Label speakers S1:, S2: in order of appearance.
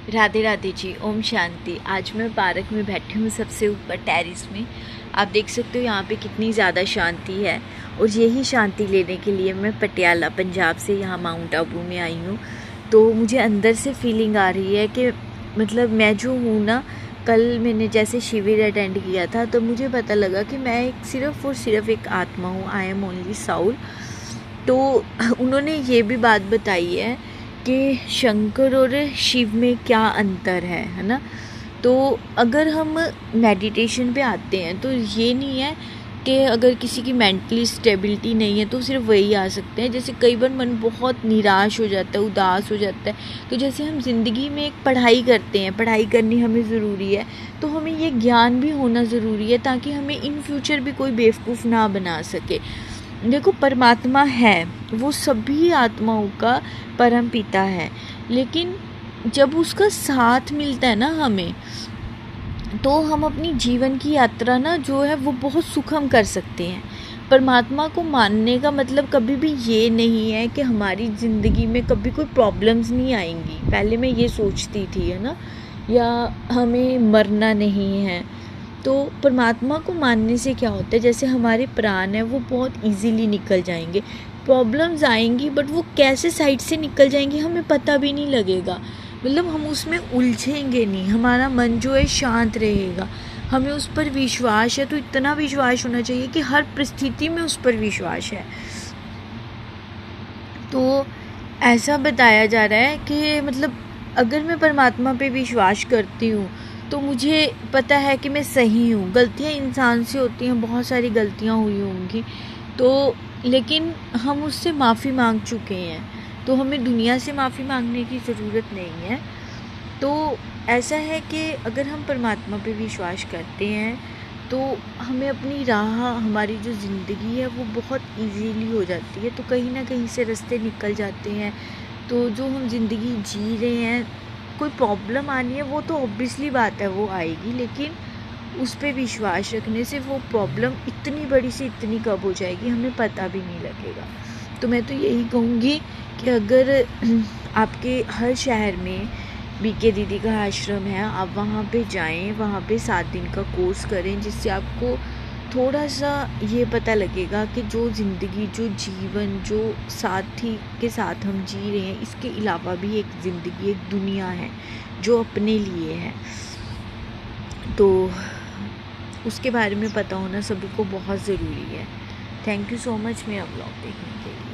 S1: राधे राधे जी, ओम शांति। आज मैं पार्क में बैठी हूँ, सबसे ऊपर टेरेस में। आप देख सकते हो यहाँ पे कितनी ज़्यादा शांति है, और यही शांति लेने के लिए मैं पटियाला पंजाब से यहाँ माउंट आबू में आई हूँ। तो मुझे अंदर से फीलिंग आ रही है कि मतलब मैं जो हूँ ना, कल मैंने जैसे शिविर अटेंड किया था तो मुझे पता लगा कि मैं सिर्फ़ और सिर्फ एक आत्मा हूँ। I am only Saul. तो उन्होंने ये भी बात बताई है कि शंकर और शिव में क्या अंतर है ना। तो अगर हम मेडिटेशन पे आते हैं तो ये नहीं है कि अगर किसी की मेंटली स्टेबिलिटी नहीं है तो सिर्फ वही आ सकते हैं। जैसे कई बार मन बहुत निराश हो जाता है, उदास हो जाता है, तो जैसे हम ज़िंदगी में एक पढ़ाई करते हैं, पढ़ाई करनी हमें ज़रूरी है, तो हमें ये ज्ञान भी होना ज़रूरी है ताकि हमें इन फ्यूचर भी कोई बेवकूफ़ ना बना सके। देखो, परमात्मा है, वो सभी आत्माओं का परम पिता है, लेकिन जब उसका साथ मिलता है ना हमें, तो हम अपनी जीवन की यात्रा ना जो है वो बहुत सुखम कर सकते हैं। परमात्मा को मानने का मतलब कभी भी ये नहीं है कि हमारी ज़िंदगी में कभी कोई प्रॉब्लम्स नहीं आएंगी। पहले मैं ये सोचती थी, है ना, या हमें मरना नहीं है। तो परमात्मा को मानने से क्या होता है, जैसे हमारे प्राण हैं वो बहुत इजीली निकल जाएंगे। प्रॉब्लम्स आएंगी बट वो कैसे साइड से निकल जाएंगी हमें पता भी नहीं लगेगा। मतलब हम उसमें उलझेंगे नहीं, हमारा मन जो है शांत रहेगा। हमें उस पर विश्वास है, तो इतना विश्वास होना चाहिए कि हर परिस्थिति में उस पर विश्वास है। तो ऐसा बताया जा रहा है कि मतलब अगर मैं परमात्मा पे विश्वास करती हूँ तो मुझे पता है कि मैं सही हूँ। गलतियाँ इंसान से होती हैं, बहुत सारी गलतियाँ हुई होंगी, तो लेकिन हम उससे माफ़ी मांग चुके हैं, तो हमें दुनिया से माफ़ी मांगने की ज़रूरत नहीं है। तो ऐसा है कि अगर हम परमात्मा पे विश्वास करते हैं तो हमें अपनी राह, हमारी जो ज़िंदगी है वो बहुत इजीली हो जाती है। तो कहीं ना कहीं से रास्ते निकल जाते हैं। तो जो हम ज़िंदगी जी रहे हैं, कोई प्रॉब्लम आनी है वो तो ऑब्वियसली बात है, वो आएगी, लेकिन उस पर विश्वास रखने से वो प्रॉब्लम इतनी बड़ी से इतनी कब हो जाएगी हमें पता भी नहीं लगेगा। तो मैं तो यही कहूँगी कि अगर आपके हर शहर में बीके दीदी का आश्रम है, आप वहाँ पे जाएं, वहाँ पे 7 दिन का कोर्स करें, जिससे आपको थोड़ा सा ये पता लगेगा कि जो ज़िंदगी, जो जीवन, जो साथी के साथ हम जी रहे हैं, इसके अलावा भी एक ज़िंदगी, एक दुनिया है जो अपने लिए है। तो उसके बारे में पता होना सभी को बहुत ज़रूरी है। थैंक यू सो मच मेरा ब्लॉग देखने के लिए।